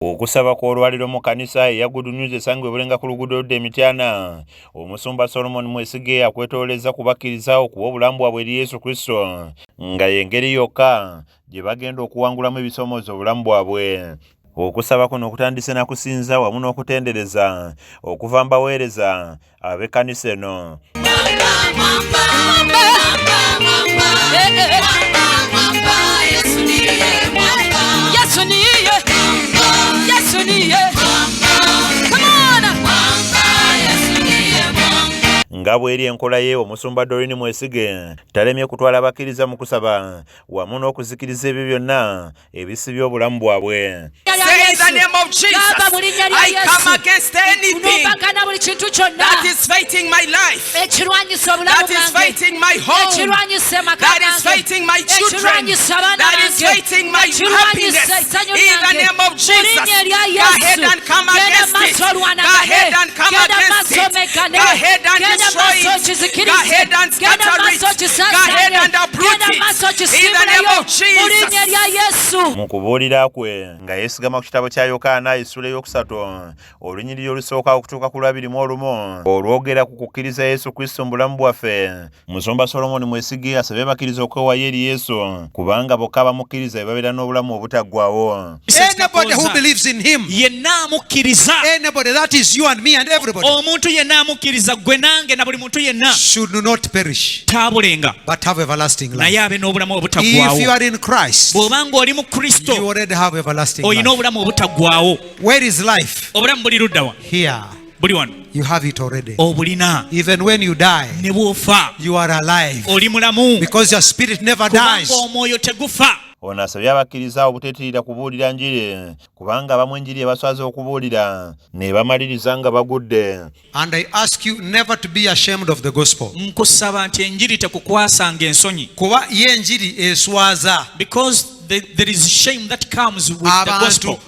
Okusaba kw'olwaliro mu kanisa ya goodnews esangibwa bulenga ku luguudo oludda Emityana. Omusumba Solomon Mwesige akwetooleza ku bakiriza okuwa obulamu bwabwe eri Yesu Kristo nga y'engeri yokka gye bagenda okuwangulamu ebisoomooza obulamu bwabwe. Okusaba kuno okutandise na kusinza wamu n'okutendereza okuva mbaweereza ab'ekkanisa eno. Nga bw'eri enkola ye Omusumba Mwesige talemye kutwala abakiriza mu kusaba wamu n'okuzikiriza ebyo byonna ebisibya obulamu bwabwe. Say in the name of Jesus, I come against anything that is fighting my life, that is fighting my home, that is fighting my children, that is fighting my happiness. In the name of Jesus, go ahead and come against it. Go ahead and come against it. Go ahead and destroy it. Go ahead and scatter it. Go ahead and uproot it. In the name of Jesus. Mukubuulira kwe nga yeesigama ku kitabo kya Yokaana essula ey'okusatu olunyiriri olusooka okutuuka ku 21 olwogera ku kukkiriza Yesu Kristo mu bulamu bwaffe. Musumba Solomon Mwesige asabye abakkiriza okwewaayo eri Yesu kubanga bokka abamukkiriza babeera n'obulamu obutaggwaawo. Anybody who believes in him, yenna amukkiriza, anybody, that is you and me and everybody, omuntu yenna amukkiriza gwe nange na buli muntu yenna should not perish taabulenga but have everlasting life. naye abe n'obulamu obutaggwaawo. If you are in Christ, bw'obanga oli mu Kristo you already have everlasting olina life. obulamu obutaggwaawo. Where is life? Obulamu buli luddawa? Here. Buli wano. You have it already. Obulina. Even when you die, ne bw'ofa you are alive oli mulamu because your spirit never dies. kubanga omwoyo tegufa. Ono asabye abakkiriza obuteetiirira kubuulira njiri kubanga abamu enjiri ebaswaza okubuulira ne bamaliriza nga bagudde. And I ask you never to be ashamed of the gospel. Nkusaba nti enjiri tekukwasanga ensonyi. Kuba ye enjiri eswaza. Because there is shame that comes with the gospel.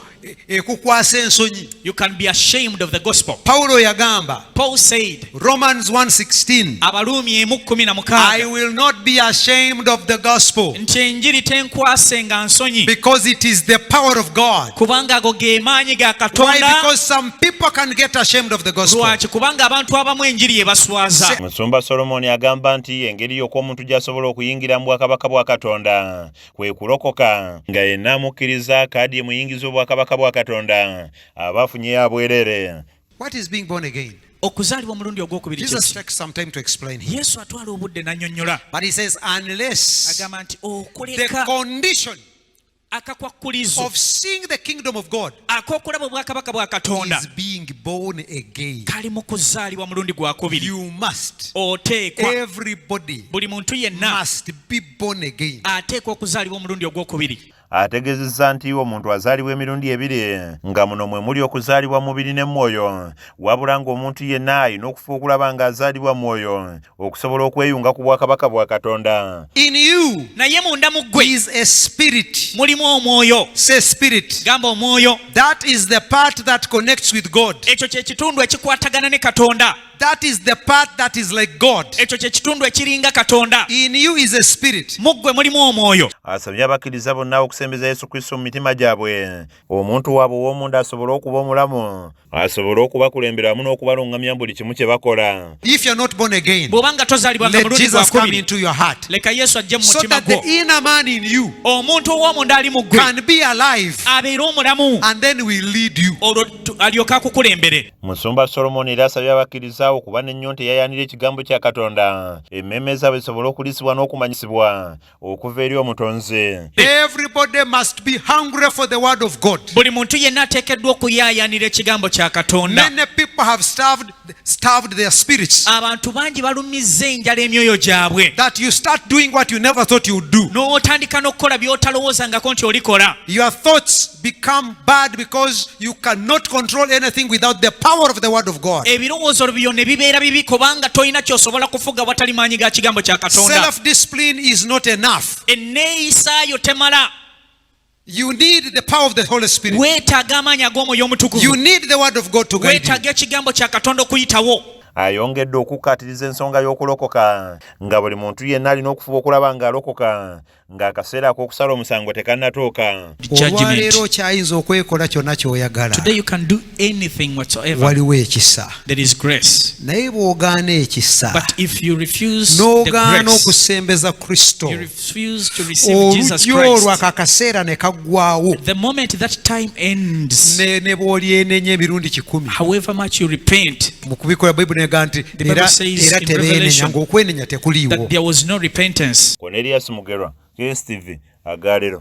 Ekukwasa ensonyi. You can be ashamed of the gospel. Paulo yagamba, Paul said, Romans 1:16, Abaruumi 1:16, I will not be ashamed of the gospel nti enjiri tenkwasenga nsonyi because it is the power of God. kubanga ago ge maanyi ga Why? Katonda. Because some people can get ashamed of the gospel. Lwaki? Kubanga abantu abamu enjiri ebaswaza. Musumba Solomon agamba nti engeri y'okwa omuntu gy'asobola okuyingira mu bwakabaka bwa Katonda kwe kulokoka nga yenna amukkiriza kaadi emuyingiza obwakabaka bwa Katonda abafunye abwerere. What is being born again? Okuzaalibwa omulundi ogwokubiri Jesus kyeki. takes some time to explain here. Yesu atwala obudde n'annyonnyola. But he says, unless Agamba nti the okuleka condition akakwakkulizo of seeing the kingdom of God ak'okulaba obwakabaka bwa Katonda is being born again, kali mu kuzaalibwa mulundi gwakubiri. you must, Oteekwa, everybody buli muntu yenna must be born again. ateekwa okuzaalibwa omulundi ogwokubiri. Ategeezezza nti omuntu azaalibwa emirundi ebiri nga muno mwe muli okuzaalibwa mubiri ne mwoyo wabula ng'omuntu yenna alina okufa okulaba ng'azaalibwa mwoyo okusobola okweyunga ku bwakabaka bwa Katonda. In you Naye munda mu ggwe is a spirit. mulimu omwoyo. Say spirit. Gamba omwoyo. That is the part that connects with God. Ekyo kye kitundu ekikwatagana ne Katonda. That is the part that is like God. Ekyo kye kitundu ekiringa Katonda. In you is a spirit. Mu ggwe mulimu omwoyo. Asabye abakkiriza bonna okusembeza Yesu Kristo mu mitima gyabwe. Omuntu waabwe ow'omunda asobole okuba omulamu, asobole okubakulembera wamu n'okubalungamya buli kimu kye bakola. If you're not born again, Bw'obanga tozaalibwanga let mulundi Jesus come gwakubiri, into your heart leka Yesu ajje mu so mutima that the gwo. inner man in you Omuntu ow'omunda ali mu ggwe can be alive abeere omulamu and then we lead you. olwo alyoke akukulembere. Musumba Solomon era asabye abakkiriza okuba n'ennyonta eyayaanira ekigambo kya Katonda, emmeme zaabwe zisobole okuliisibwa n'okumanyisibwa okuva eri Omutonzi. Everybody must be hungry for the word of God. Buli muntu yenna ateekeddwa okuyaayaanira ekigambo kya Katonda. Many people have starved their spirits, Abantu bangi balumizza enjala emyoyo gyabwe. that you start doing what you never thought you would do. N'otandika n'okukola by'otalowoozangako nti olikola. Your thoughts become bad because you cannot control anything without the power of the word of God. Ebirowoozo byo ne bibeera bibi kubanga tolina ky'osobola kufuga watali maanyi ga kigambo kya Katonda. Self-discipline is not enough. Enneeyisaayo temala. You need the power of the Holy Spirit. Weetaaga amaanyi ag'omwoyo omutukuvu. You need the word of God to guide you. Weetaaga ekigambo kya Katonda okuyitawo. Ayongedde okukkaatiriza ensonga y'okulokoka nga buli muntu yenna alina okufuba okulaba ng'alokoka ng'akaseera ak'okusala omusango tekannatuuka. Olwaleero kyayinza okwekola kyonna ky'oyagala. Today you can do anything whatsoever. Waliwo ekisa. There is grace. Naye bw'ogaana ekisa But if you refuse the n'ogaana grace, okusembeza Kristo, you refuse to receive Jesus olujja olwo Christ, akaseera ne kaggwaawo, the moment that time ends, ne bw'olyenenya emirundi 10, however much you repent, mu kubikola Bayibuli negaa nti Bible says era in tebeenenya, Revelation ng'okwenenya tekuliiwo. that there was no repentance. Cornelius Mugerwa, KSTV, Agalero.